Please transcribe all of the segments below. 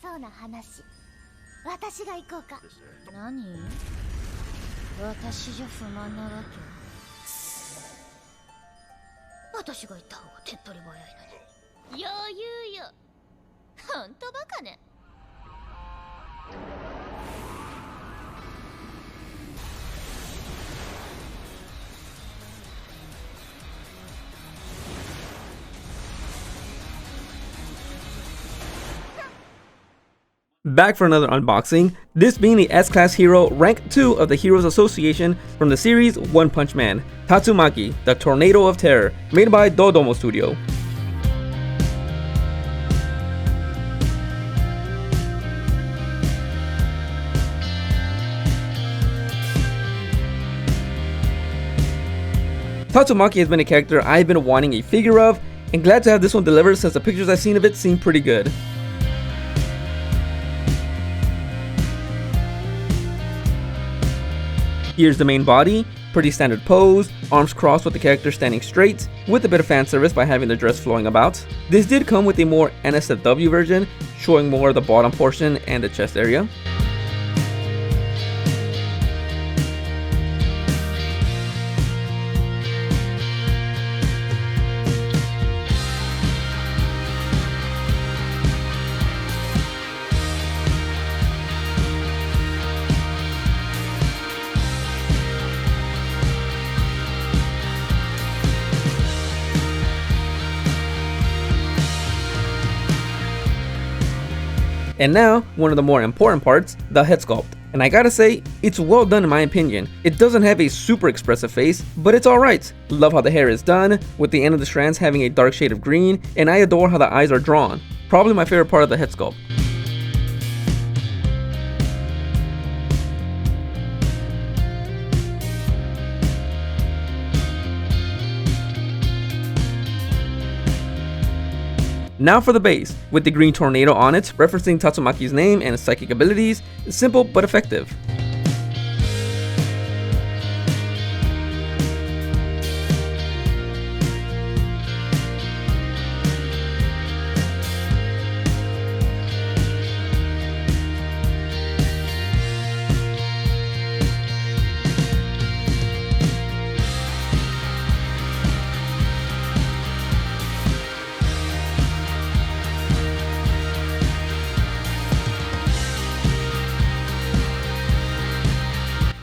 そうな話。私が行こうか。何？私じゃ不満なわけ？私が行った方が手っ取り早いのに。余裕よ。ほんとバカね。Back for another unboxing, this being the S-Class Hero Rank 2 of the Heroes Association from the series One Punch Man, Tatsumaki, the Tornado of Terror, made by Dodomo Studio. Tatsumaki has been a character I've been wanting a figure of, and glad to have this one delivered since the pictures I've seen of it seem pretty good. Here's the main body, pretty standard pose, arms crossed with the character standing straight, with a bit of fan service by having the dress flowing about. This did come with a more NSFW version, showing more of the bottom portion and the chest area. And now, one of the more important parts, the head sculpt. And I gotta say, it's well done in my opinion. It doesn't have a super expressive face, but it's alright. Love how the hair is done, with the end of the strands having a dark shade of green, and I adore how the eyes are drawn. Probably my favorite part of the head sculpt. Now for the base, with the green tornado on it, referencing Tatsumaki's name and his psychic abilities, simple but effective.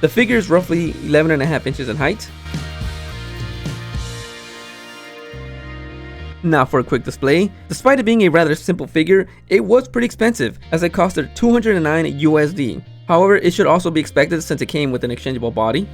The figure is roughly 11.5 inches in height. Now for a quick display. Despite it being a rather simple figure, it was pretty expensive as it costed 209 USD. However, it should also be expected since it came with an exchangeable body.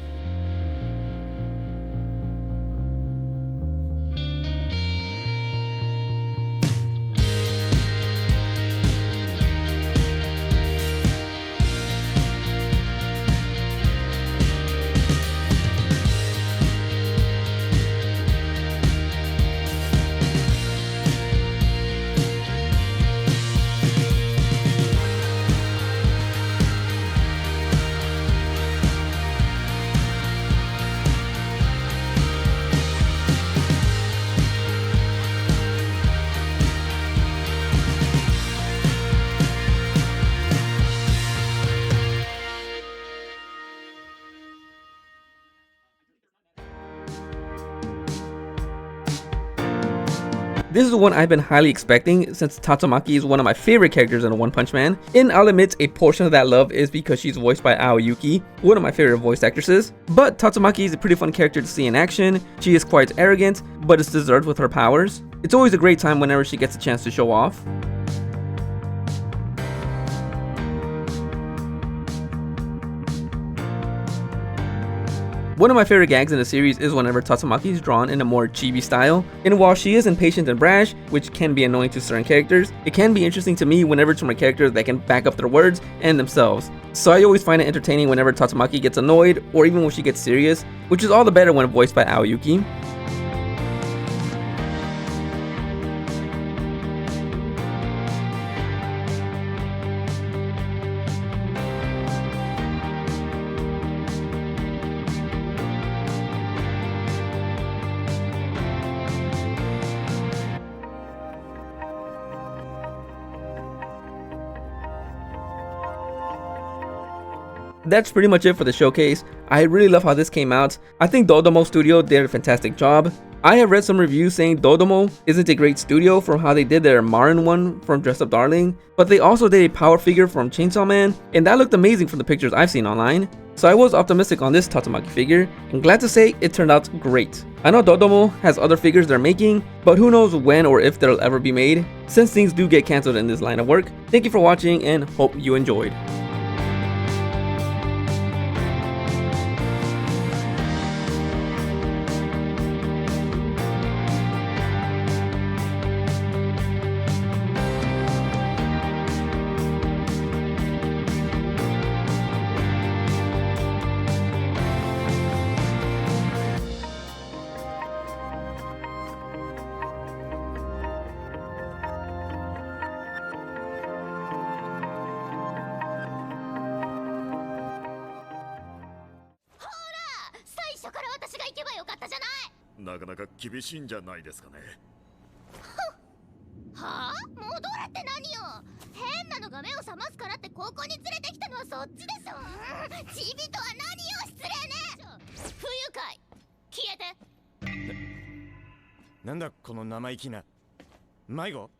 This is the one I've been highly expecting since Tatsumaki is one of my favorite characters in One Punch Man, and I'll admit a portion of that love is because she's voiced by Aoyuki, one of my favorite voice actresses. But Tatsumaki is a pretty fun character to see in action. She is quite arrogant, but it's deserved with her powers. It's always a great time whenever she gets a chance to show off. One of my favorite gags in the series is whenever Tatsumaki is drawn in a more chibi style, and while she is impatient and brash, which can be annoying to certain characters, it can be interesting to me whenever it's from a character that can back up their words and themselves. So I always find it entertaining whenever Tatsumaki gets annoyed, or even when she gets serious, which is all the better when voiced by Aoyuki. That's pretty much it for the showcase. I really love how this came out. I think Dodomo Studio did a fantastic job. I have read some reviews saying Dodomo isn't a great studio from how they did their Marin one from Dress Up Darling, but they also did a power figure from Chainsaw Man, and that looked amazing from the pictures I've seen online. So I was optimistic on this Tatsumaki figure, and glad to say it turned out great. I know Dodomo has other figures they're making, but who knows when or if they'll ever be made, since things do get cancelled in this line of work. Thank you for watching and hope you enjoyed.なかなか厳しいんじゃないですかね。はあ？戻れって何よ。変なのが目を覚ますからってここに連れてきたのはそっちでしょ。チビとは何よ、失礼ね。不愉快。消えて。なんだこの生意気な迷子。